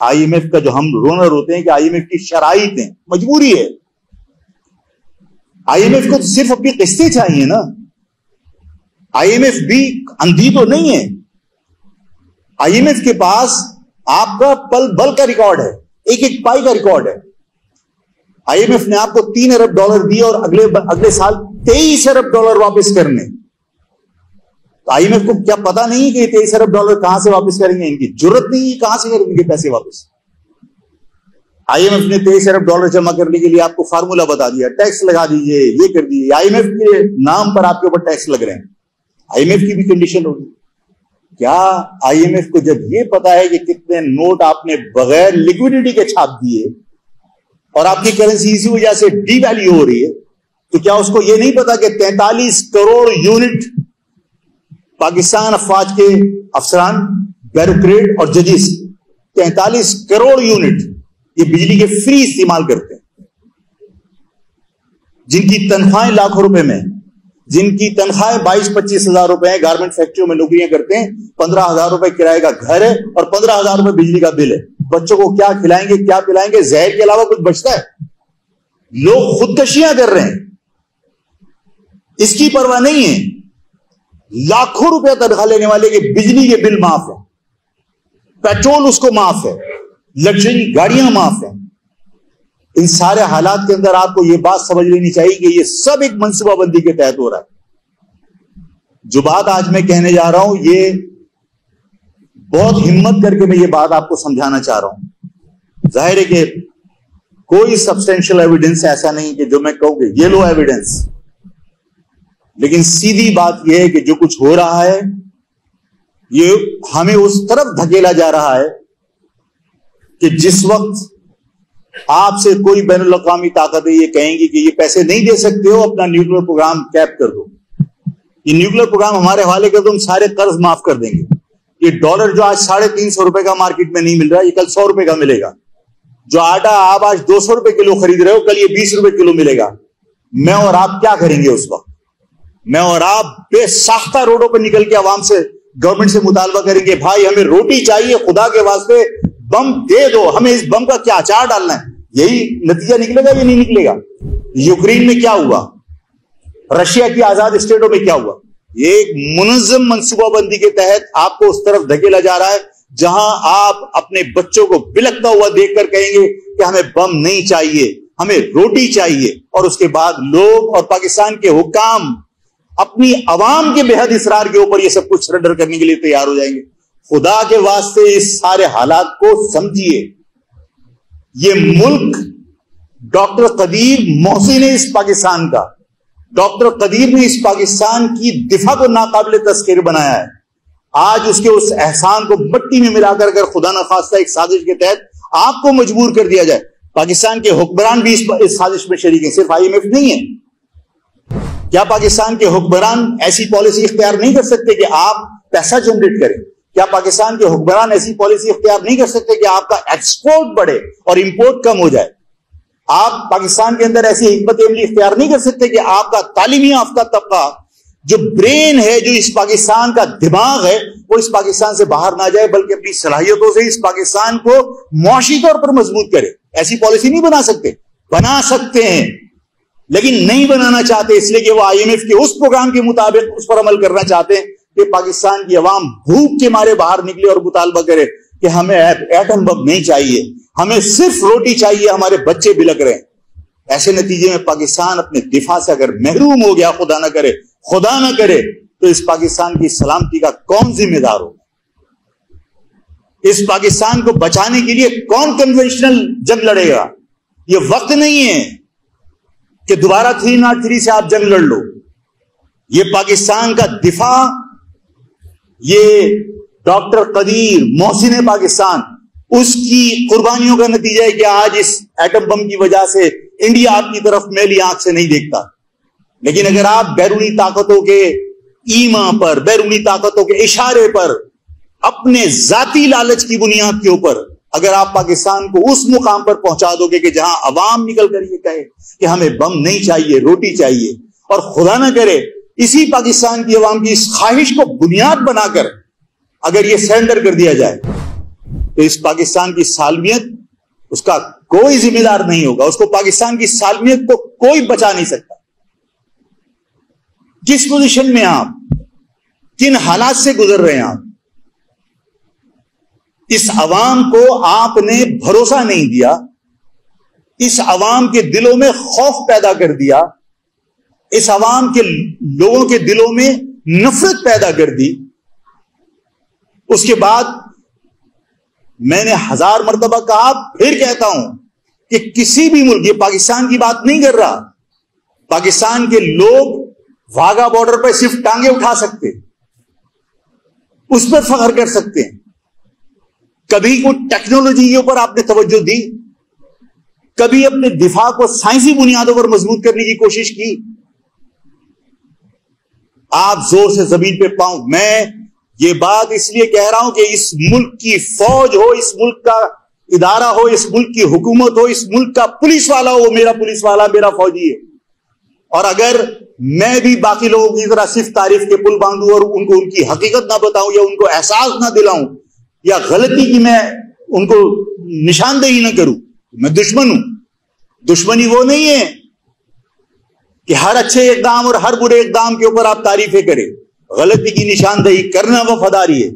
IMF का जो हम रोनर होते हैं कि आईएमएफ की शराइत है, मजबूरी है। आईएमएफ को तो सिर्फ अपनी किस्तें चाहिए ना, आईएमएफ भी अंधी तो नहीं है। आईएमएफ के पास आपका पल बल का रिकॉर्ड है, एक एक पाई का रिकॉर्ड है। आईएमएफ ने आपको $3 अरब दिए और अगले साल $23 अरब वापस करने। तो आईएमएफ को क्या पता नहीं कि $23 अरब कहां से वापस करेंगे? इनकी जरूरत नहीं है, कहां से करेंगे पैसे वापस। आईएमएफ ने $23 अरब जमा करने के लिए आपको फार्मूला बता दिया, टैक्स लगा दीजिए, ये कर दीजिए। आईएमएफ के नाम पर आपके ऊपर टैक्स लग रहे हैं। आईएमएफ की भी कंडीशन होगी। क्या आईएमएफ को जब ये पता है कि कितने नोट आपने बगैर लिक्विडिटी के छाप दिए और आपकी करेंसी इसी वजह से डीवैल्यू हो रही है, तो क्या उसको ये नहीं पता कि 43 करोड़ यूनिट पाकिस्तान अफवाज के अफसरान, ब्यूरोक्रेट और जजेस, 43 करोड़ यूनिट ये बिजली के फ्री इस्तेमाल करते हैं, जिनकी तनख्वाहें लाखों रुपए में, जिनकी तनख्वाहें 22-25 हजार रुपए है, गारमेंट फैक्ट्रियों में नौकरियां करते हैं, 15,000 रुपए किराए का घर है और 15,000 रुपए बिजली का बिल है। बच्चों को क्या खिलाएंगे, क्या पिलाएंगे? जहर के अलावा कुछ बचता है? लोग खुदकशियां कर रहे हैं, इसकी परवाह नहीं है। लाखों रुपया तनख्वाह लेने वाले के बिजली के बिल माफ है, पेट्रोल उसको माफ है, लग्जरी गाड़ियां माफ है। इन सारे हालात के अंदर आपको यह बात समझ लेनी चाहिए कि यह सब एक मनसूबाबंदी के तहत हो रहा है। जो बात आज मैं कहने जा रहा हूं, ये बहुत हिम्मत करके मैं ये बात आपको समझाना चाह रहा हूं। जाहिर है कि कोई सब्सटेंशियल एविडेंस ऐसा नहीं कि जो मैं कहूंगी ये लो एविडेंस, लेकिन सीधी बात यह है कि जो कुछ हो रहा है ये हमें उस तरफ धकेला जा रहा है कि जिस वक्त आपसे कोई बैनुल अक़वामी ताकतें ये कहेंगी कि ये पैसे नहीं दे सकते हो, अपना न्यूक्लियर प्रोग्राम कैप कर दो, ये न्यूक्लियर प्रोग्राम हमारे हवाले कर दो, हम सारे कर्ज माफ कर देंगे। ये डॉलर जो आज 350 रुपए का मार्केट में नहीं मिल रहा, ये कल 100 रुपए का मिलेगा। जो आटा आप आज 200 रुपए किलो खरीद रहे हो, कल ये 20 रुपए किलो मिलेगा। मैं और आप क्या करेंगे उस वक्त? मैं और आप बेसाख्ता रोडों पर निकल के आवाम से, गवर्नमेंट से मुतालबा करेंगे, भाई हमें रोटी चाहिए, खुदा के वास्ते बम दे दो, हमें इस बम का क्या अचार डालना है। यही नतीजा निकलेगा या नहीं निकलेगा? यूक्रेन में क्या हुआ, रशिया की आजाद स्टेटों में क्या हुआ? ये एक मुनज़्ज़म मनसूबाबंदी के तहत आपको उस तरफ धकेला जा रहा है जहां आप अपने बच्चों को बिलखता हुआ देखकर कहेंगे कि हमें बम नहीं चाहिए, हमें रोटी चाहिए, और उसके बाद लोग और पाकिस्तान के हुक्काम अपनी अवाम के बेहद इसरार के ऊपर ये सब कुछ सरेंडर करने के लिए तैयार हो जाएंगे। खुदा के वास्ते इस सारे हालात को समझिए। ये मुल्क डॉक्टर कदीर मोहसिन है, इस पाकिस्तान का डॉक्टर कदीर ने इस पाकिस्तान की दिफा को नाकाबिल तस्खीर बनाया है। आज उसके उस एहसान को मिट्टी में मिलाकर अगर खुदा न खास्ता एक साजिश के तहत आपको मजबूर कर दिया जाए, पाकिस्तान के हुक्मरान भी इस साजिश में शरीक है, सिर्फ आईएमएफ नहीं है। क्या पाकिस्तान के हुक्मरान ऐसी पॉलिसी इख्तियार नहीं कर सकते कि आप पैसा जनरेट करें? क्या पाकिस्तान के हुक्मरान ऐसी पॉलिसी इख्तियार नहीं कर सकते कि आपका एक्सपोर्ट बढ़े और इंपोर्ट कम हो जाए? आप पाकिस्तान के अंदर ऐसी हिकमत अमली इख्तियार नहीं कर सकते कि आपका तालीमी याफ्ता तबका, जो ब्रेन है, जो इस पाकिस्तान का दिमाग है, वो इस पाकिस्तान से बाहर ना जाए, बल्कि अपनी सलाहियतों से इस पाकिस्तान को मुआशी तौर पर मजबूत करे? ऐसी पॉलिसी नहीं बना सकते? बना सकते हैं, लेकिन नहीं बनाना चाहते, इसलिए कि वो आईएमएफ के उस प्रोग्राम के मुताबिक उस पर अमल करना चाहते हैं कि पाकिस्तान की अवाम भूख के मारे बाहर निकले और मुतालबा करे कि हमें एटम बम नहीं चाहिए, हमें सिर्फ रोटी चाहिए, हमारे बच्चे बिलख रहे हैं। ऐसे नतीजे में पाकिस्तान अपने दिफा से अगर महरूम हो गया, खुदा ना करे, तो इस पाकिस्तान की सलामती का कौन जिम्मेदार होगा? इस पाकिस्तान को बचाने के लिए कौन कन्वेंशनल जंग लड़ेगा? ये वक्त नहीं है कि दोबारा 303 से आप जंग लड़ लो। ये पाकिस्तान का दिफा, ये डॉक्टर कदीर मोहसिन पाकिस्तान, उसकी कुर्बानियों का नतीजा है कि आज इस एटम बम की वजह से इंडिया आपकी तरफ मैली आंख से नहीं देखता। लेकिन अगर आप बैरूनी ताकतों के ईमा पर, बैरूनी ताकतों के इशारे पर, अपने जाती लालच की बुनियाद के ऊपर अगर आप पाकिस्तान को उस मुकाम पर पहुंचा दोगे कि जहां अवाम निकल कर ये कहे कि हमें बम नहीं चाहिए, रोटी चाहिए, और खुदा ना करे इसी पाकिस्तान की अवाम की इस ख्वाहिश को बुनियाद बनाकर अगर ये सरेंडर कर दिया जाए, तो इस पाकिस्तान की सालमियत उसका कोई जिम्मेदार नहीं होगा। उसको पाकिस्तान की सालमियत को कोई बचा नहीं सकता। किस पोजीशन में आप, किन हालात से गुजर रहे हैं आप, इस अवाम को आपने भरोसा नहीं दिया, इस अवाम के दिलों में खौफ पैदा कर दिया, इस अवाम के लोगों के दिलों में नफरत पैदा कर दी। उसके बाद मैंने 1000 मर्तबा कहा, फिर कहता हूं कि किसी भी मुल्क, ये पाकिस्तान की बात नहीं कर रहा, पाकिस्तान के लोग वाघा बॉर्डर पर सिर्फ टांगे उठा सकते, उस पर फख्र कर सकते हैं। कभी कोई टेक्नोलॉजी के ऊपर आपने तवज्जो दी? कभी अपने दिफा को साइंसी बुनियादों पर मजबूत करने की कोशिश की? आप जोर से जमीन पे पाऊं। मैं ये बात इसलिए कह रहा हूं कि इस मुल्क की फौज हो, इस मुल्क का इदारा हो, इस मुल्क की हुकूमत हो, इस मुल्क का पुलिस वाला हो, मेरा पुलिस वाला मेरा फौजी है। और अगर मैं भी बाकी लोगों की तरह सिर्फ तारीफ के पुल बांधूं और उनको उनकी हकीकत ना बताऊं या उनको एहसास ना दिलाऊं या गलती की मैं उनको निशानदेही ना करूं, मैं दुश्मन हूं। दुश्मनी वो नहीं है कि हर अच्छे इकदाम और हर बुरे इकदाम के ऊपर आप तारीफें करें। गलती की निशानदेही करना वफादारी है।